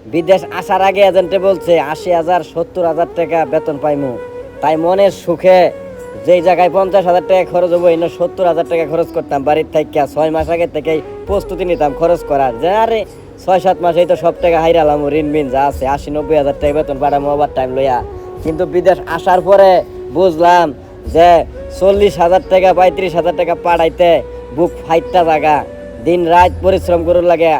বিদেশ আসার আগে এজেন্টে বলছে ৮০,০০০ ৭০,০০০ টাকা বেতন পাইমু। তাই মনের সুখে যেই জায়গায় ৫০,০০০ টাকা খরচ হবো এনে ৭০,০০০ টাকা খরচ করতাম বাড়ির থেকে ৬ মাস আগে থেকেই প্রস্তুতি নিতাম খরচ করার, যে আরে ৬-৭ মাসেই তো সব টাকা হাইরালাম, ঋণ বিন যা আছে ৮০-৯০ হাজার টাকা বেতন পাঠামো ওভার টাইম লইয়া। কিন্তু বিদেশ আসার পরে বুঝলাম যে ৪০,০০০ টাকা ৩৫,০০০ টাকা পাঠাইতে বুক ফাইটটা জায়গা, দিন রাত পরিশ্রম করুন লাগে।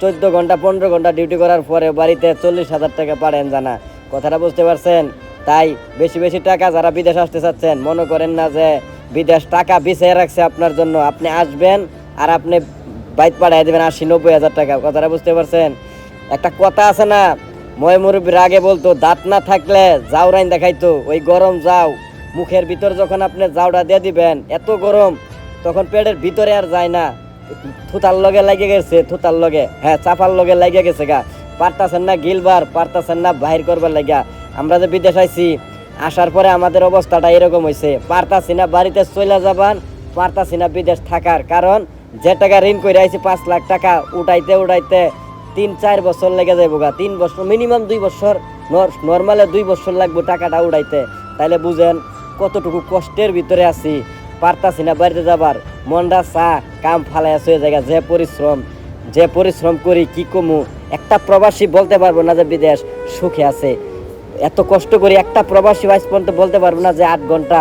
১৪ ঘন্টা ১৫ ঘন্টা ডিউটি করার পরে বাড়িতে ৪০,০০০ টাকা পারেন জানা, কথাটা বুঝতে পারছেন? তাই বেশি বেশি টাকা যারা বিদেশ আসতে চাচ্ছেন মনে করেন না যে বিদেশ টাকা বিছিয়ে রাখছে আপনার জন্য, আপনি আসবেন আর আপনি বাইক পাঠিয়ে দেবেন ৮০-৯০ হাজার টাকা, কথাটা বুঝতে পারছেন? একটা কথা আছে না, ময় মুরব্বীর আগে বলতো দাঁত না থাকলে যাও রাইন দেখাইতো, ওই গরম যাও মুখের ভিতর যখন আপনি যাওটা দিয়ে দিবেন এত গরম তখন পেটের ভিতরে আর যায় না, থুতার লগে লাগে গেছে, থুতার লগে হ্যাঁ চাপার লগে লাগে গেছে গা, পারতাছেন না গিলবার, পারতাছেন না বাহির করবার লাগিয়া। আমরা যে বিদেশ আইছি আসার পরে আমাদের অবস্থাটা এরকম হয়েছে, পারতাছি না বাড়িতে চলে যাবান, পারতাছি না বিদেশ থাকার, কারণ যে টাকা ঋণ করে আইছি ৫ লাখ টাকা উঠাইতে উঠাইতে ৩-৪ বছর লেগে যাইব গা, ৩ বছর মিনিমাম 2 বছর, নর্মালে 2 বছর লাগবে টাকাটা উঠাইতে। তাইলে বুঝেন কতটুকু কষ্টের ভিতরে আছি, পারতাছি না বাড়িতে যাবার, মনটা চা কাম ফালাই আছে জায়গা, যে পরিশ্রম করি কি কমু, একটা প্রবাসী বলতে পারবো না যে বিদেশ সুখে আছে। এত কষ্ট করি একটা প্রবাসী আজ পর্যন্ত বলতে পারবো না যে 8 ঘন্টা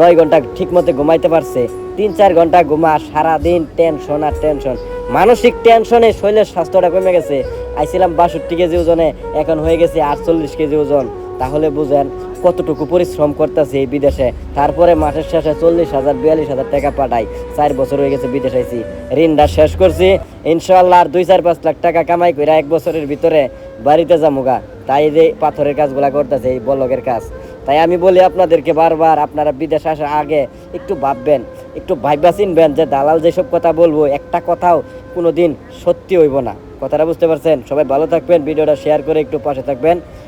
9 ঘন্টা ঠিক মতো ঘুমাইতে পারছে। 3-4 ঘন্টা ঘুমা, সারাদিন টেনশন আর টেনশন, মানসিক টেনশনে শরীরের স্বাস্থ্যটা কমে গেছে। আইছিলাম ৬২ কেজি ওজনে, এখন হয়ে গেছে ৪৮ কেজি ওজন। তাহলে বুঝেন কতটুকু পরিশ্রম করতেছে এই বিদেশে, তারপরে মাসের শেষে ৪০,০০০ ৪২,০০০ টাকা পাঠাই। 4 বছর হয়ে গেছে বিদেশ আইছি, ঋণটা শেষ করছি, ইনশাল্লাহ আর 2-4-5 লাখ টাকা কামাই করে 1 বছরের ভিতরে বাড়িতে যামুগা। তাই যে পাথরের কাজগুলা করতেছে এই বলকের কাজ। তাই আমি বলি আপনাদেরকে বারবার, আপনারা বিদেশ আসার আগে একটু ভাববেন, একটু ভাইবা চিনবেন যে দালাল যেসব কথা বলবো একটা কথাও কোনো দিন সত্যি হইব না। কথাটা বুঝতে পারছেন? সবাই ভালো থাকবেন, ভিডিওটা শেয়ার করে একটু পাশে থাকবেন।